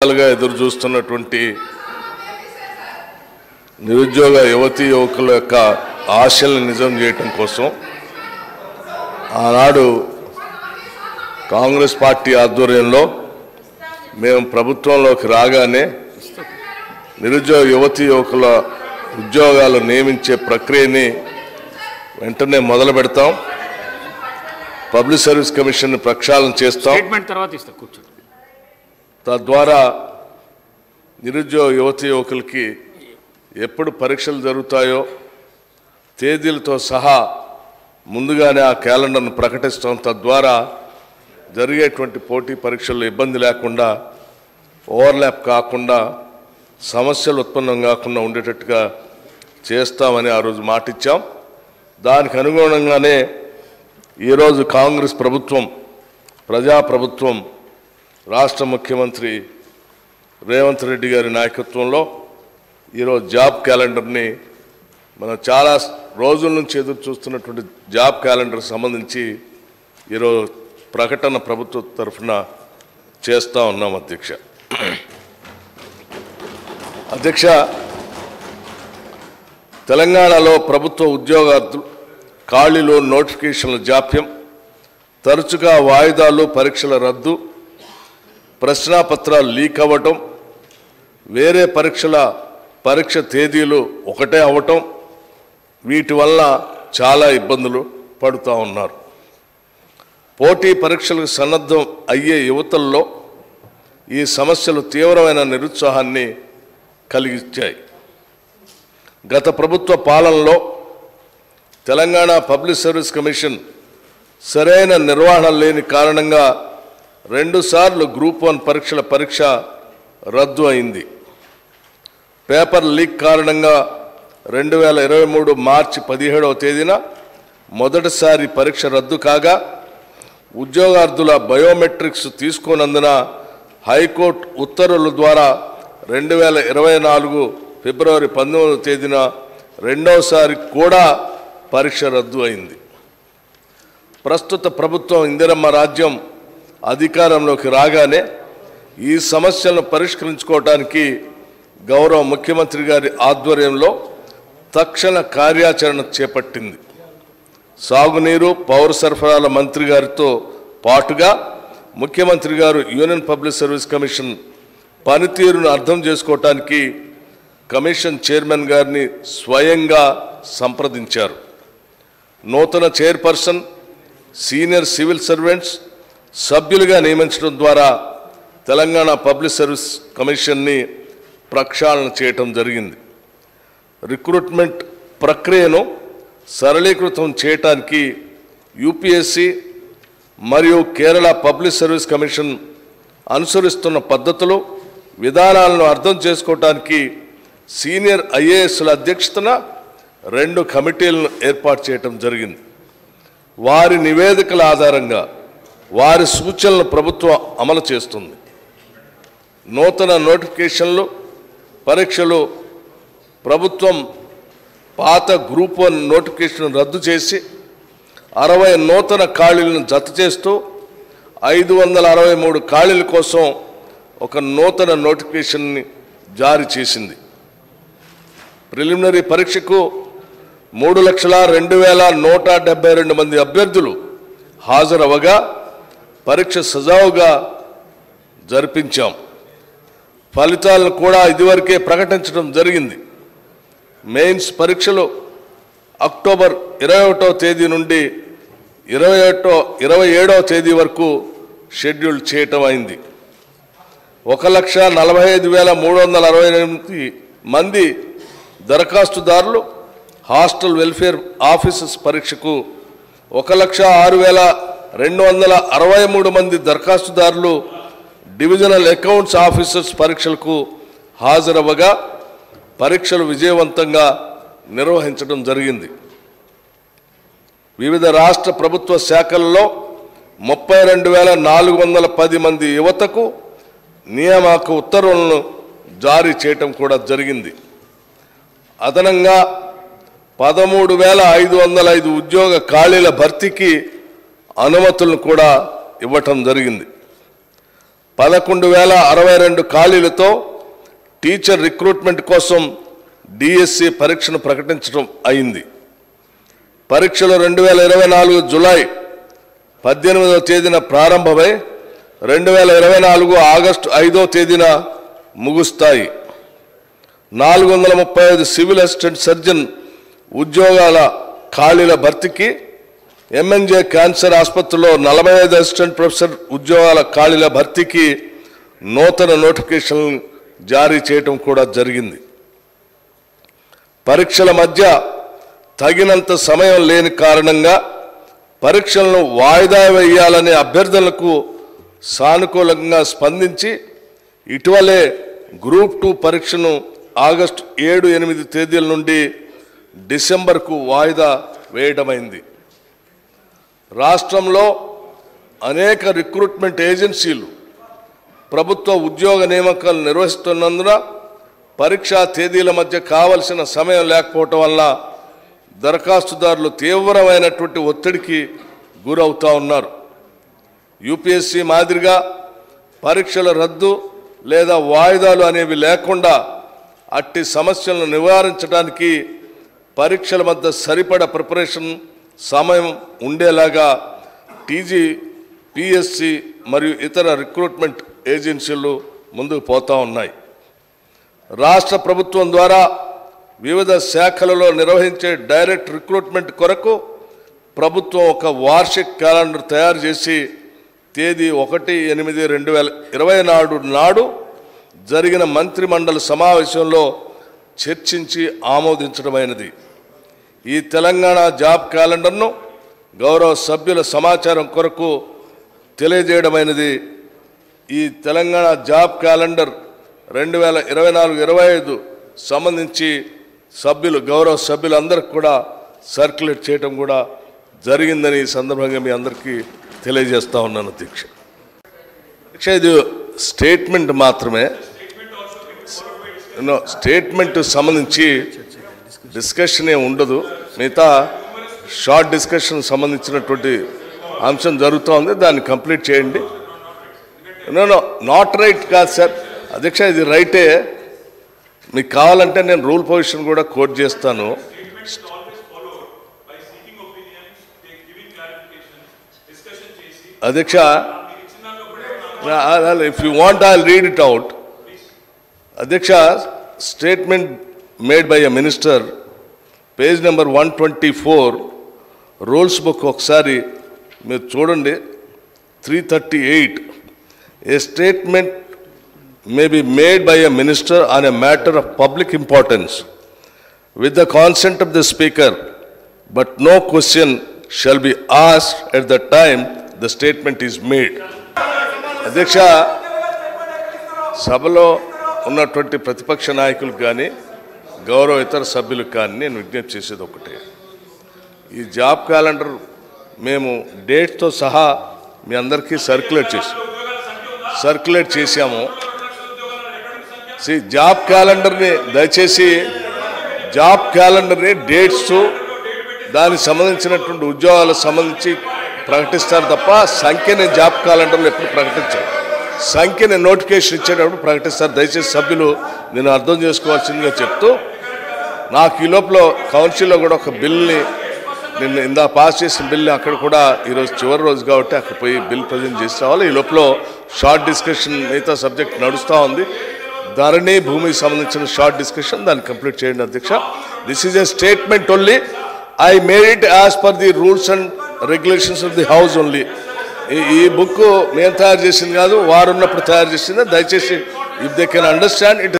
కాలాలుగా ఎదురు చూస్తున్నటువంటి నిరుద్యోగ యువతీ యువకుల యొక్క ఆశలను నిజం చేయటం కోసం ఆనాడు కాంగ్రెస్ పార్టీ ఆధ్వర్యంలో మేము ప్రభుత్వంలోకి రాగానే నిరుద్యోగ యువతీ యువకుల ఉద్యోగాలు నియమించే ప్రక్రియని వెంటనే మొదలు పెడతాం. పబ్లిక్ సర్వీస్ కమిషన్ ప్రక్షాళన చేస్తాం. తద్వారా నిరుద్యోగ యువతీ యువకులకి ఎప్పుడు పరీక్షలు జరుగుతాయో తేదీలతో సహా ముందుగానే ఆ క్యాలెండర్ను ప్రకటిస్తాం. తద్వారా జరిగేటువంటి పోటీ పరీక్షల్లో ఇబ్బంది లేకుండా, ఓవర్లాప్ కాకుండా, సమస్యలు ఉత్పన్నం కాకుండా ఉండేటట్టుగా చేస్తామని ఆ రోజు మాట ఇచ్చాం. దానికి అనుగుణంగానే ఈరోజు కాంగ్రెస్ ప్రభుత్వం, ప్రజాప్రభుత్వం, రాష్ట్ర ముఖ్యమంత్రి రేవంత్ రెడ్డి గారి నాయకత్వంలో ఈరోజు జాబ్ క్యాలెండర్ని మనం చాలా రోజుల నుంచి ఎదురు చూస్తున్నటువంటి జాబ్ క్యాలెండర్ సంబంధించి ఈరోజు ప్రకటన ప్రభుత్వ తరఫున చేస్తూ ఉన్నాం. అధ్యక్ష, తెలంగాణలో ప్రభుత్వ ఉద్యోగార్థులు ఖాళీలు, నోటిఫికేషన్ల జాప్యం, తరచుగా వాయిదాలు, పరీక్షల రద్దు, ప్రశ్నాపత్రాలు లీక్ అవ్వటం, వేరే పరీక్ష తేదీలు ఒకటే అవ్వటం, వీటి వల్ల చాలా ఇబ్బందులు పడుతూ ఉన్నారు. పోటీ పరీక్షలకు సన్నద్ధం అయ్యే యువతల్లో ఈ సమస్యలు తీవ్రమైన నిరుత్సాహాన్ని కలిగించాయి. గత ప్రభుత్వ పాలనలో తెలంగాణ పబ్లిక్ సర్వీస్ కమిషన్ సరైన నిర్వహణ లేని కారణంగా 2 సార్లు గ్రూప్ 1 పరీక్ష రద్దు అయింది. పేపర్ లీక్ కారణంగా 2023 మార్చి 17వ తేదీన మొదటిసారి పరీక్ష రద్దు కాగా, ఉద్యోగార్థుల బయోమెట్రిక్స్ తీసుకోనందున హైకోర్టు ఉత్తర్వుల ద్వారా 2024 ఫిబ్రవరి 19వ తేదీన రెండవసారి కూడా పరీక్ష రద్దు అయింది. ప్రస్తుత ప్రభుత్వం ఇందిరమ్మ రాజ్యం అధికారంలోకి రాగానే ఈ సమస్యలను పరిష్కరించుకోవడానికి గౌరవ ముఖ్యమంత్రి గారి ఆధ్వర్యంలో తక్షణ కార్యాచరణ చేపట్టింది. సాగునీరు, పౌర సరఫరాల మంత్రి గారితో పాటుగా ముఖ్యమంత్రి గారు యూనియన్ పబ్లిక్ సర్వీస్ కమిషన్ పనితీరును అర్థం చేసుకోవటానికి కమిషన్ చైర్మన్ గారిని స్వయంగా సంప్రదించారు. నూతన చైర్పర్సన్, సీనియర్ సివిల్ సర్వెంట్స్ సభ్యులుగా నియమించడం ద్వారా తెలంగాణ పబ్లిక్ సర్వీస్ కమిషన్ని ప్రక్షాళన చేయటం జరిగింది. రిక్రూట్మెంట్ ప్రక్రియను సరళీకృతం చేయటానికి యూపీఎస్సీ మరియు కేరళ పబ్లిక్ సర్వీస్ కమిషన్ అనుసరిస్తున్న పద్ధతులు, విధానాలను అర్థం చేసుకోవటానికి సీనియర్ ఐఏఎస్ల అధ్యక్షతన 2 కమిటీలను ఏర్పాటు చేయటం జరిగింది. వారి నివేదికల ఆధారంగా వారి సూచనలను ప్రభుత్వం అమలు చేస్తుంది. నూతన నోటిఫికేషన్లు, పరీక్షలు ప్రభుత్వం పాత గ్రూప్ 1 నోటిఫికేషన్ రద్దు చేసి 60 నూతన ఖాళీలను జత చేస్తూ 563 ఖాళీల కోసం ఒక నూతన నోటిఫికేషన్ని జారీ చేసింది. ప్రిలిమినరీ పరీక్షకు 3,02,172 మంది అభ్యర్థులు హాజరవగా పరీక్ష సజావుగా జరిపించాం. ఫలితాలను కూడా ఇదివరకే ప్రకటించడం జరిగింది. మెయిన్స్ పరీక్షలు అక్టోబర్ 21వ తేదీ నుండి 27వ తేదీ వరకు షెడ్యూల్ చేయటం అయింది. 1,45,368 మంది దరఖాస్తుదారులు హాస్టల్ వెల్ఫేర్ ఆఫీసర్స్ పరీక్షకు, 1,06,263 మంది దరఖాస్తుదారులు డివిజనల్ అకౌంట్స్ ఆఫీసర్స్ పరీక్షలకు హాజరవ్వగా పరీక్షలు విజయవంతంగా నిర్వహించడం జరిగింది. వివిధ రాష్ట్ర ప్రభుత్వ శాఖల్లో 32,410 మంది యువతకు నియామక ఉత్తర్వులను జారీ చేయటం కూడా జరిగింది. అదనంగా 13,505 ఉద్యోగ ఖాళీల భర్తీకి అనుమతులను కూడా ఇవ్వటం జరిగింది. 11,062 ఖాళీలతో టీచర్ రిక్రూట్మెంట్ కోసం డిఎస్సి పరీక్షను ప్రకటించడం అయింది. పరీక్షలు 2024 జూలై 18వ తేదీన ప్రారంభమై 2024 ఆగస్టు 5వ తేదీన ముగుస్తాయి. 435 సివిల్ అసిస్టెంట్ సర్జన్ ఉద్యోగాల ఖాళీల భర్తీకి ఎంఎన్జే క్యాన్సర్ ఆసుపత్రిలో 45 అసిస్టెంట్ ప్రొఫెసర్ ఉద్యోగాల ఖాళీల భర్తీకి నూతన నోటిఫికేషన్ జారీ చేయడం కూడా జరిగింది. పరీక్షల మధ్య తగినంత సమయం లేని కారణంగా పరీక్షలను వాయిదా వేయాలనే అభ్యర్థనలకు సానుకూలంగా స్పందించి ఇటీవలే గ్రూప్ 2 పరీక్షను ఆగస్టు 7, 8 తేదీల నుండి డిసెంబర్కు వాయిదా వేయడమైంది. రాష్ట్రంలో అనేక రిక్రూట్మెంట్ ఏజెన్సీలు ప్రభుత్వ ఉద్యోగ నియామకాలు నిర్వహిస్తున్నందున పరీక్షా తేదీల మధ్య కావలసిన సమయం లేకపోవటం వల్ల దరఖాస్తుదారులు తీవ్రమైనటువంటి ఒత్తిడికి గురవుతూ ఉన్నారు. యూపీఎస్సీ మాదిరిగా పరీక్షల రద్దు లేదా వాయిదాలు అనేవి లేకుండా అట్టి సమస్యలను నివారించడానికి పరీక్షల మధ్య సరిపడ ప్రిపరేషన్ సమయం ఉండేలాగా టీజీ, పిఎస్సి మరియు ఇతర రిక్రూట్మెంట్ ఏజెన్సీలు ముందుకు పోతూ ఉన్నాయి. రాష్ట్ర ప్రభుత్వం ద్వారా వివిధ శాఖలలో నిర్వహించే డైరెక్ట్ రిక్రూట్మెంట్ కొరకు ప్రభుత్వం ఒక వార్షిక క్యాలెండర్ తయారు చేసి తేదీ 1/8/2024 నాడు జరిగిన మంత్రిమండలి సమావేశంలో చర్చించి ఆమోదించడమైనది. ఈ తెలంగాణ జాబ్ క్యాలెండర్ను గౌరవ సభ్యుల సమాచారం కొరకు తెలియజేయడమైనది. ఈ తెలంగాణ జాబ్ క్యాలెండర్ 2024-25 సంబంధించి గౌరవ సభ్యులందరికీ కూడా సర్క్యులేట్ చేయడం కూడా జరిగిందని ఈ సందర్భంగా మీ అందరికీ తెలియజేస్తా ఉన్నాను. అధ్యక్ష, ఇది స్టేట్మెంట్ మాత్రమే. స్టేట్మెంట్ సంబంధించి డిస్కషన్ ఏమి ఉండదు. మిగతా షార్ట్ డిస్కషన్ సంబంధించినటువంటి అంశం జరుగుతూ ఉంది, దాన్ని కంప్లీట్ చేయండి. నాట్ రైట్ కాదు సార్. అధ్యక్ష, ఇది రైటే. మీకు కావాలంటే నేను రూల్ పొజిషన్ కూడా కోట్ చేస్తాను. అధ్యక్ష, if you want I will read it out. అధ్యక్ష, statement made by a minister, page number 124 rules book ఒకసారి మీరు చూడండి. 338 a statement may be made by a minister on a matter of public importance with the consent of the speaker, but no question shall be asked at the time the statement is made. అధ్యక్ష, సభలో ఉన్నటువంటి ప్రతిపక్ష నాయకులకు కానీ గౌరవ ఇతర సభ్యులకు కానీ నేను విజ్ఞప్తి చేసేది ఒకటే. ఈ జాబ్ క్యాలెండర్ మేము డేట్తో సహా మీ అందరికీ సర్క్యులేట్ చేశాము. జాబ్ క్యాలెండర్ని దయచేసి జాబ్ క్యాలెండర్ని డేట్స్ దానికి సంబంధించినటువంటి ఉద్యోగాలకు సంబంధించి ప్రకటిస్తారు తప్ప సంఖ్యని జాబ్ క్యాలెండర్లో ఎప్పుడు ప్రకటించారు. సంఖ్యని నోటిఫికేషన్ ఇచ్చేటప్పుడు ప్రకటిస్తారు. దయచేసి సభ్యులు నేను అర్థం చేసుకోవాల్సిందిగా చెప్తూ, నాకు ఈ లోపల కౌన్సిల్లో కూడా ఒక బిల్ని నిన్న ఇందా పాస్ చేసిన బిల్ని అక్కడ కూడా ఈరోజు చివరి రోజు కాబట్టి అక్కడ పోయి బిల్ ప్రజెంట్ చేసి రావాలి. ఈ లోపల షార్ట్ డిస్కషన్ మిగతా సబ్జెక్ట్ నడుస్తూ ఉంది. ధరణి భూమికి సంబంధించిన షార్ట్ డిస్కషన్ దాన్ని కంప్లీట్ చేయండి. అధ్యక్ష, this is a statement only. I made it as per the rules and regulations of the house only. ఈ బుక్ మేము తయారు చేసింది కాదు, వారు ఉన్నప్పుడు తయారు చేసింది. దయచేసి if they can understand it